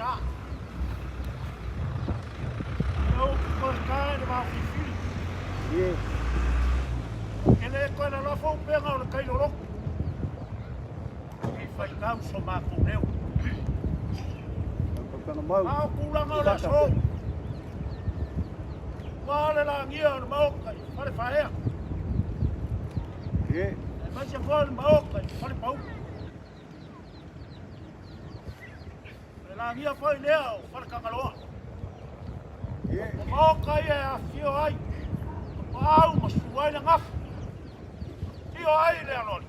sa. Eu porkai le mau fifi. Ye. Ele ko na la fo pe ngau le kai lo. I fai kau so ma ko leu. Kana mau. Au kula ngau la so. Wale la ngia no mau kai, pare faea. Ye. Mas se for mau kai, pare pau. La ngia foi leo, pare kangaloa. Ye. Mau kai e a fio ai. Pau mas suai na ngaf. Fio ai le alon.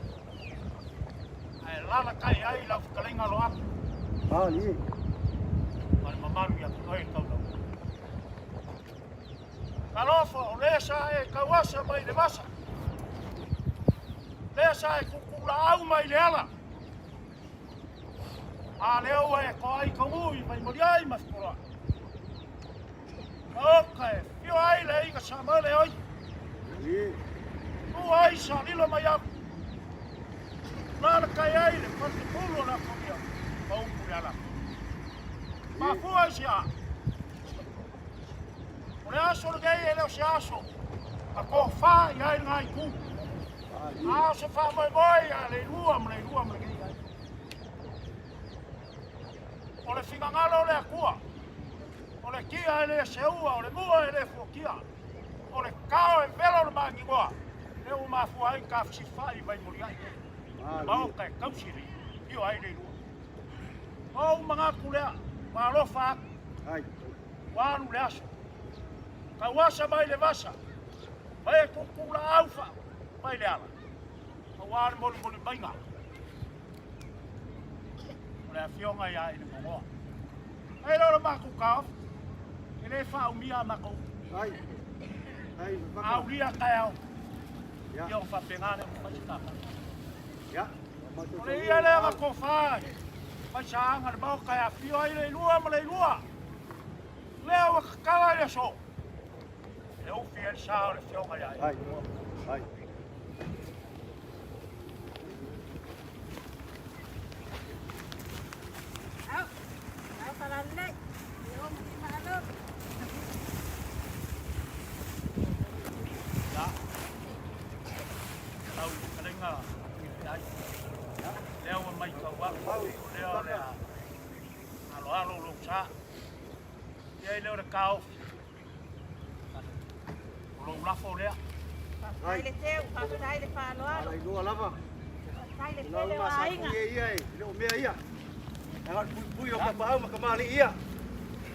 Ai la kai ai la kalenga loa. Ah, ye. Pare mamaru ya kai kau. Kalofa o lesa e kawasa mai le masa. Lesa e kukula au mai le ala. A leo e ko ai kamui mai moriai mas kora. Okay, fio ai le inga sama le oi. Ye. Tu ai sa lilo mai au. Nana kai ai le pati pulu na komia. Pau puli ala. Ma fua sia. Ole aso le gai ele o se aso. A ko fa i ai ngai ku. A se fa mai mai a le lua mle gai. Ole finga ngalo le akua. Ole kia ele se ua, ole mua ele fu kia. Ole kao e velo le mangi goa. Le u ma fu ai ka fsi fai mai muri ai. Ma o kai kausiri. Io ai le lua. O manga kulea. Ma lo fa. Ai. Wanu le aso. Kawasa mai le vasa. Mai kukula aufa. Mai le ala. Kawari moli bainga. Ole a fionga ia i le mongoa. Ai lora maku kao. Ele fa umia mako. Ai. Ai, Au lia kai au. Ya. Io fa pengane fa chitaka. Ya. Ole ia le ma ko fa. Fa changa le mau kai a fio ai le lua ma le lua. Leo kala le so. Eu fiel sao le fionga ia. Ai. Ai. Au parale. Eu me malo. Ya. Au kalenga ai. Ya. Leo mai ka wa. Leo le alo lo sa. Ia leo le kao. Lo la folea. Ai le teu, ai le paloalo. Ai lua lava. Ai le Lau pele masa ainga. ia ia. Lo mea ia. Ai pui o ka pau ma ka mali ia.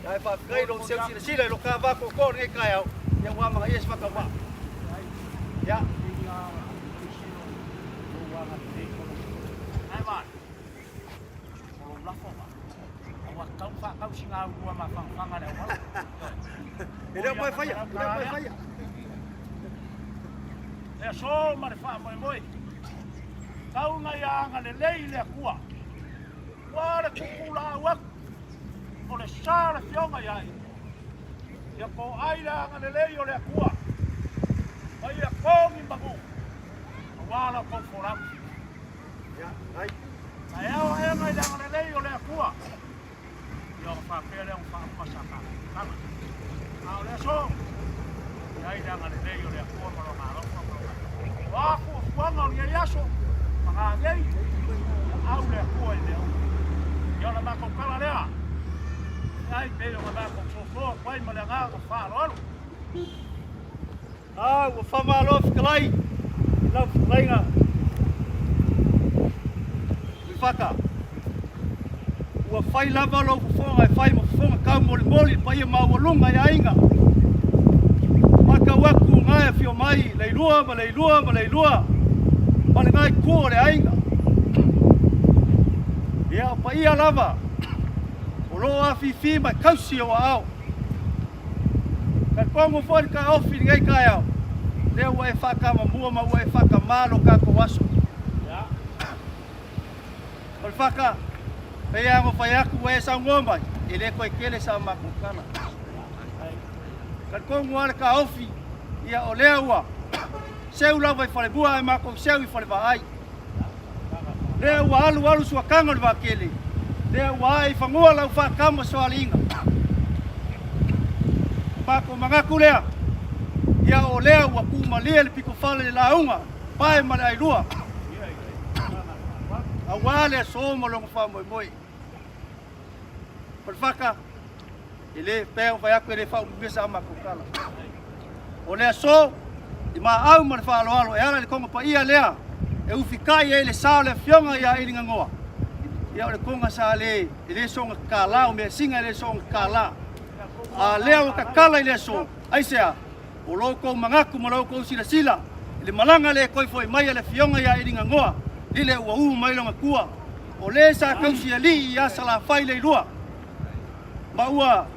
Ai fa kai lo se sila lo ka va ko ni kai au. Ya wa ma yes fa ka wa. Ya. Ai man. Lo la fola. Awa kau fa kau singa ua ma fanga le wa. Ele vai faia. Ele vai faia. E so ma le fa moi. Kau nga ia le lei le kua. Wa le kukula wa. O le sa le fionga ia. Ia ko ai la nga le lei o le kua. Ai a kongi magu. Wa la ko fora. Ya. Ai. Ai au ai nga la nga le lei o le kua. Ia fa pele un fa masaka. Kama. Au le so. Ai la nga le lei o le kua ma lo ngalo. Wa ku wanga ni yaso. Mga ngei. Au le kua i leo. Ia la mako kala lea. Ai pele o mako so kwai ma le ngalo fa lo. Ah, o fama lo fiklai. Lo fiklai nga. Faka. Ua fai lava lo fonga e fai mo fonga ka moli pa ia mawalunga ia inga. Maka waku ngai fio mai leilua. Ma le ngai ko le ainga. Ia pa ia lava. O lo afifi mai kausi o au. Ka kongo foi ka ofi ngai kai au. Le ua e faka mamua ma ua e faka malo ka ko waso. Ya. Ol faka. Pea mo fai aku e sa ngomba. Ele ko kele sa makukana. Kan kongo ala ka ofi. Ia o lea ua. Seu la vai fale bua e mako seu i fale vai. Le ua alu sua kanga le vakele. le wai fangua lau whakama soalinga. Mako mangaku lea, ia o lea ua kumalia le piko whale le launga, pae mana ai lua. A wale so malonga whamoi moi. Palwhaka, ele pēo vai aku ele whau mbisa amako kala. O lea so, i maa au mana whaaloalo, e ala le konga pa ia lea, e uwhikai e le sao le fionga ia e linga ngoa. Ia o le konga sa le, e le songa kala, o mea singa e le songa kala. A lea o kakala i le so, aisea, o loko mangaku ma loko sila sila, le malanga le koi foi mai le fionga ia e linga ngoa, lile ua mai longa kua, o le sa kausi ali i asa la fai le lua. Ma ua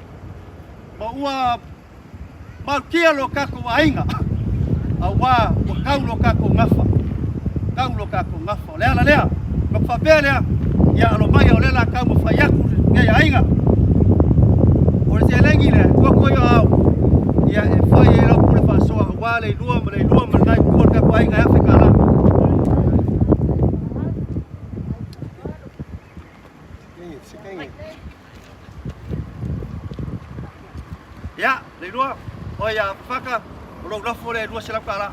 kia lo kako wa inga, a wa kau lo kako ngafa, lea la lea, ma whapea lea, ia alo mai o lela kau ma whaiaku, ngai a inga. O le te lengi le, kua au, ia e whai e lau pule whasoa, wa le lua ma nai kua kako a inga e Afrika la. Ya, le lua, o ia whaka, o lo rafo le lua selam kala.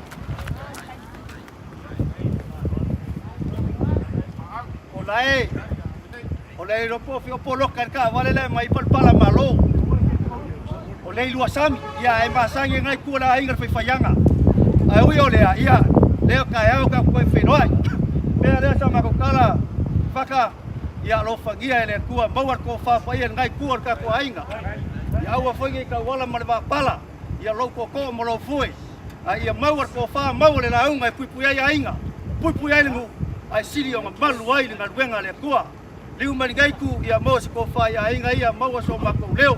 O le ropo fi opo loka ka vale le mai pala malo. O le lua sami, ia e masangi ngai kula inga fai faianga. Ai ui o lea, ia, leo ka au ka koe whenoi. Mea lea sama ko kala, whaka, ia lo whangia e le kua, mauar ko whawhai ngai kua ka kua inga. Ia aua whangi ka wala mare pala, ia lo ko mo lo fui. Ia mauar ko wha maua le launga e puipui ai inga. Puipui ai lengu, ai siri o malu ai le ngaruenga le kua. Liu marigaiku ia mo se ko wha ia inga ia maua so mako leo.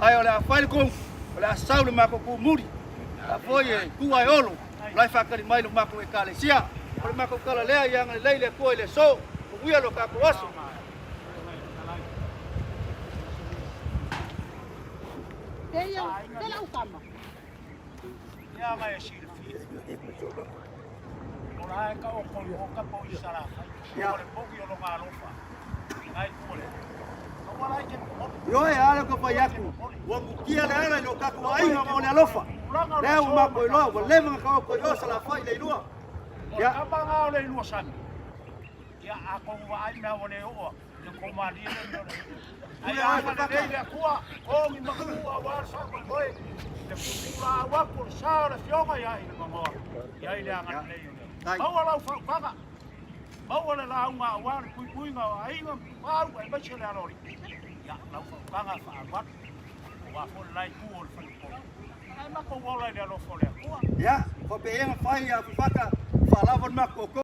Ai o le a whaile kong, o le a saule mako ku muri. A foi e kua e olo, lai whakari mai lo mako e kale sia. O le mako kala lea ia ngale leile kua i le so, o uia lo kako aso. Te lau kama. Ia mai e sila fia. O la e ka o koli o ka po i sara. O le poki o lo ngā lofa. Ngai kule. O la e ke mo. Yo e ala ko paiaku. Wa kukia le ala lo kako ai ma o le alofa. Le o ma ko lo, wa le ma ka ko yo sala fai le lua. Ya ka pa nga o le lua san. Ya a ko wa ai na o le o. Yo ko ma li le no. Ai a ka le kua, o mi ma kua wa sa ko koi. Le kula wa ko sa le fionga ya i ma mo. Ya i le anga le yo. Mau ala fa mau le la unga wa kui nga ai nga pa e ba chele alori. Ya la fa nga fa wa wa fo lai ku o fa ko. Ai ma ko wa le lo fo le. Ya, ko pe en fai a faka fa la von mako.